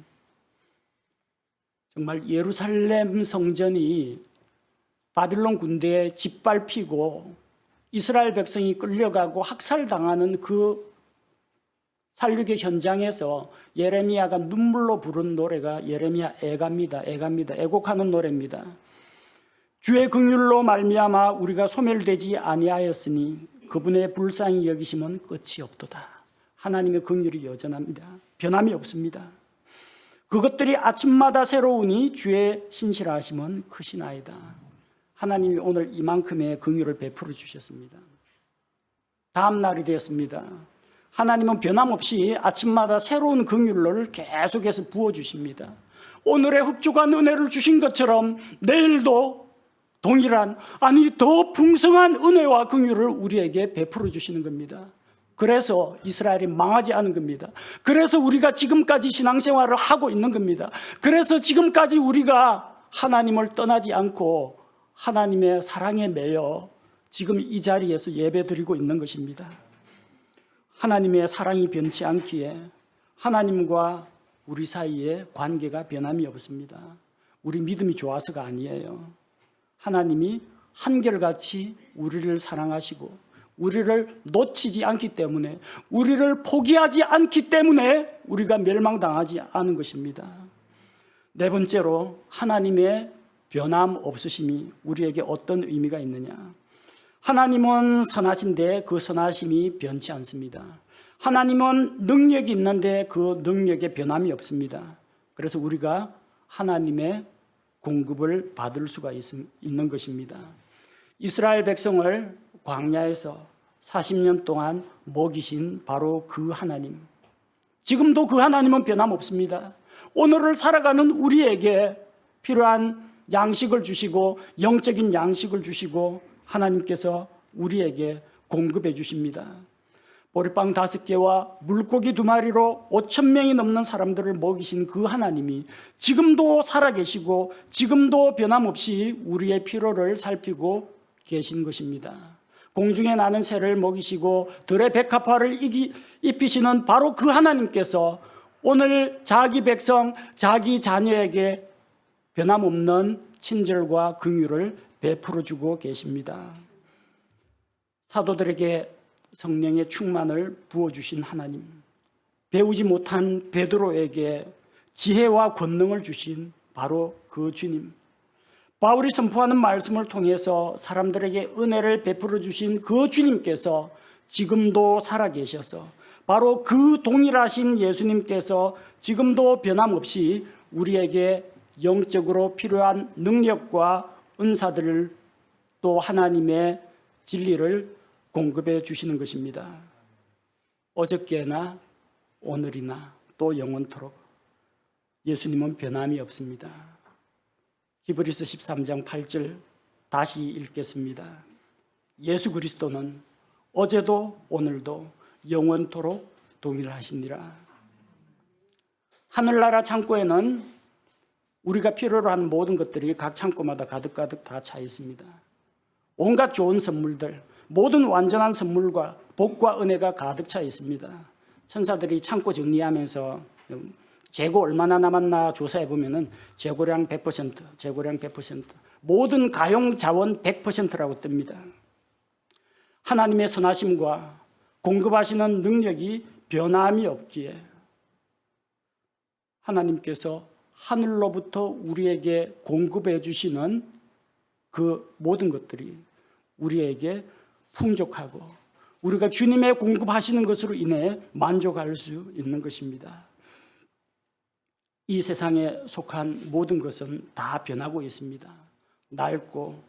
정말 예루살렘 성전이 바빌론 군대에 짓밟히고 이스라엘 백성이 끌려가고 학살당하는 그 살육의 현장에서 예레미야가 눈물로 부른 노래가 예레미야 애가입니다. 애곡하는 노래입니다. 주의 긍휼로 말미암아 우리가 소멸되지 아니하였으니 그분의 불쌍히 여기심은 끝이 없도다. 하나님의 긍휼이 여전합니다. 변함이 없습니다. 그것들이 아침마다 새로우니 주의 신실하심은 크시나이다. 하나님이 오늘 이만큼의 긍휼을 베풀어 주셨습니다. 다음 날이 되었습니다. 하나님은 변함없이 아침마다 새로운 긍휼을 계속해서 부어주십니다. 오늘의 흡족한 은혜를 주신 것처럼 내일도 동일한, 아니 더 풍성한 은혜와 긍휼을 우리에게 베풀어 주시는 겁니다. 그래서 이스라엘이 망하지 않은 겁니다. 그래서 우리가 지금까지 신앙생활을 하고 있는 겁니다. 그래서 지금까지 우리가 하나님을 떠나지 않고 하나님의 사랑에 매여 지금 이 자리에서 예배드리고 있는 것입니다. 하나님의 사랑이 변치 않기에 하나님과 우리 사이에 관계가 변함이 없습니다. 우리 믿음이 좋아서가 아니에요. 하나님이 한결같이 우리를 사랑하시고 우리를 놓치지 않기 때문에, 우리를 포기하지 않기 때문에 우리가 멸망당하지 않은 것입니다. 네 번째로 하나님의 변함 없으심이 우리에게 어떤 의미가 있느냐? 하나님은 선하신데 그 선하심이 변치 않습니다. 하나님은 능력이 있는데 그 능력에 변함이 없습니다. 그래서 우리가 하나님의 공급을 받을 수가 있는 것입니다. 이스라엘 백성을 광야에서 40년 동안 먹이신 바로 그 하나님, 지금도 그 하나님은 변함없습니다. 오늘을 살아가는 우리에게 필요한 양식을 주시고 영적인 양식을 주시고 하나님께서 우리에게 공급해 주십니다. 보리빵 5개와 물고기 2마리로 5,000명이 넘는 사람들을 먹이신 그 하나님이 지금도 살아계시고 지금도 변함없이 우리의 필요를 살피고 계신 것입니다. 공중에 나는 새를 먹이시고 들의 백합화를 입히시는 바로 그 하나님께서 오늘 자기 백성, 자기 자녀에게 변함없는 친절과 긍휼을 베풀어 주고 계십니다. 사도들에게 성령의 충만을 부어주신 하나님, 배우지 못한 베드로에게 지혜와 권능을 주신 바로 그 주님, 바울이 선포하는 말씀을 통해서 사람들에게 은혜를 베풀어 주신 그 주님께서 지금도 살아계셔서 바로 그 동일하신 예수님께서 지금도 변함없이 우리에게 영적으로 필요한 능력과 은사들을 또 하나님의 진리를 공급해 주시는 것입니다. 어저께나 오늘이나 또 영원토록 예수님은 변함이 없습니다. 히브리서 13장 8절 다시 읽겠습니다. 예수 그리스도는 어제도 오늘도 영원토록 동일하시니라. 하늘나라 창고에는 우리가 필요로 하는 모든 것들이 각 창고마다 가득가득 다 차 있습니다. 온갖 좋은 선물들, 모든 완전한 선물과 복과 은혜가 가득 차 있습니다. 천사들이 창고 정리하면서 재고 얼마나 남았나 조사해 보면은 재고량 100%, 재고량 100%, 모든 가용 자원 100%라고 뜹니다. 하나님의 선하심과 공급하시는 능력이 변함이 없기에 하나님께서 하늘로부터 우리에게 공급해 주시는 그 모든 것들이 우리에게 풍족하고 우리가 주님의 공급하시는 것으로 인해 만족할 수 있는 것입니다. 이 세상에 속한 모든 것은 다 변하고 있습니다. 낡고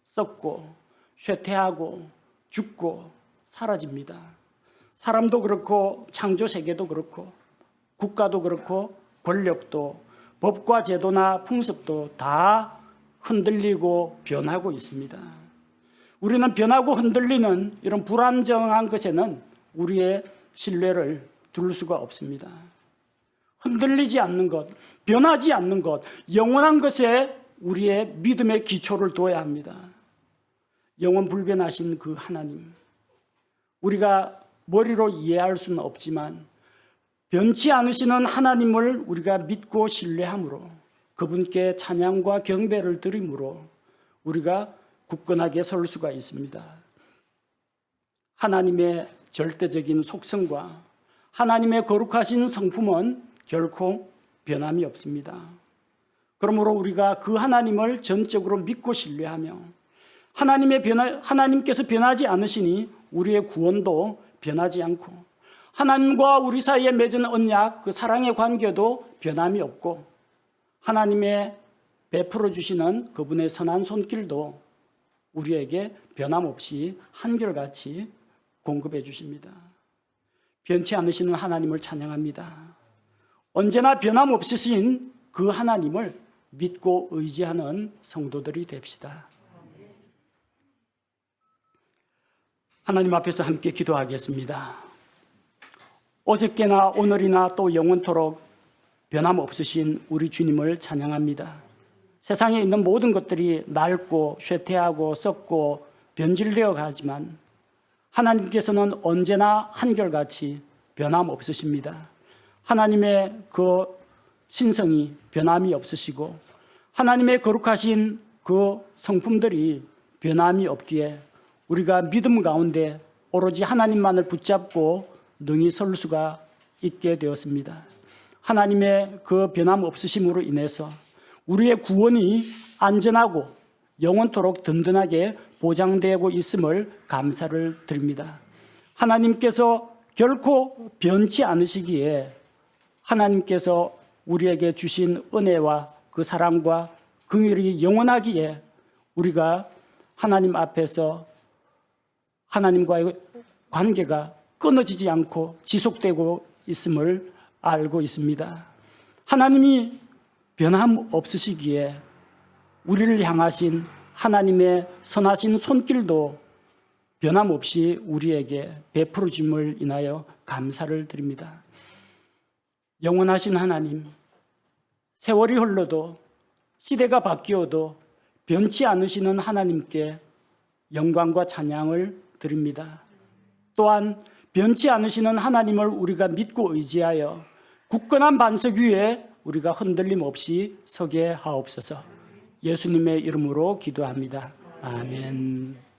썩고 쇠퇴하고 죽고 사라집니다. 사람도 그렇고 창조 세계도 그렇고 국가도 그렇고 권력도 법과 제도나 풍습도 다 흔들리고 변하고 있습니다. 우리는 변하고 흔들리는 이런 불안정한 것에는 우리의 신뢰를 둘 수가 없습니다. 흔들리지 않는 것, 변하지 않는 것, 영원한 것에 우리의 믿음의 기초를 둬야 합니다. 영원 불변하신 그 하나님, 우리가 머리로 이해할 수는 없지만 변치 않으시는 하나님을 우리가 믿고 신뢰함으로 그분께 찬양과 경배를 드림으로 우리가 굳건하게 설 수가 있습니다. 하나님의 절대적인 속성과 하나님의 거룩하신 성품은 결코 변함이 없습니다. 그러므로 우리가 그 하나님을 전적으로 믿고 신뢰하며 하나님께서 변하지 않으시니 우리의 구원도 변하지 않고 하나님과 우리 사이에 맺은 언약, 그 사랑의 관계도 변함이 없고 하나님의 베풀어 주시는 그분의 선한 손길도 우리에게 변함없이 한결같이 공급해 주십니다. 변치 않으시는 하나님을 찬양합니다. 언제나 변함없으신 그 하나님을 믿고 의지하는 성도들이 됩시다. 하나님 앞에서 함께 기도하겠습니다. 어저께나 오늘이나 또 영원토록 변함없으신 우리 주님을 찬양합니다. 세상에 있는 모든 것들이 낡고 쇠퇴하고 썩고 변질되어 가지만 하나님께서는 언제나 한결같이 변함없으십니다. 하나님의 그 신성이 변함이 없으시고 하나님의 거룩하신 그 성품들이 변함이 없기에 우리가 믿음 가운데 오로지 하나님만을 붙잡고 능히 설 수가 있게 되었습니다. 하나님의 그 변함 없으심으로 인해서 우리의 구원이 안전하고 영원토록 든든하게 보장되고 있음을 감사를 드립니다. 하나님께서 결코 변치 않으시기에 하나님께서 우리에게 주신 은혜와 그 사랑과 긍휼이 영원하기에 우리가 하나님 앞에서 하나님과의 관계가 끊어지지 않고 지속되고 있음을 알고 있습니다. 하나님이 변함 없으시기에 우리를 향하신 하나님의 선하신 손길도 변함없이 우리에게 베풀어 줌을 인하여 감사를 드립니다. 영원하신 하나님, 세월이 흘러도 시대가 바뀌어도 변치 않으시는 하나님께 영광과 찬양을 드립니다. 또한 변치 않으시는 하나님을 우리가 믿고 의지하여 굳건한 반석 위에 우리가 흔들림 없이 서게 하옵소서. 예수님의 이름으로 기도합니다. 아멘.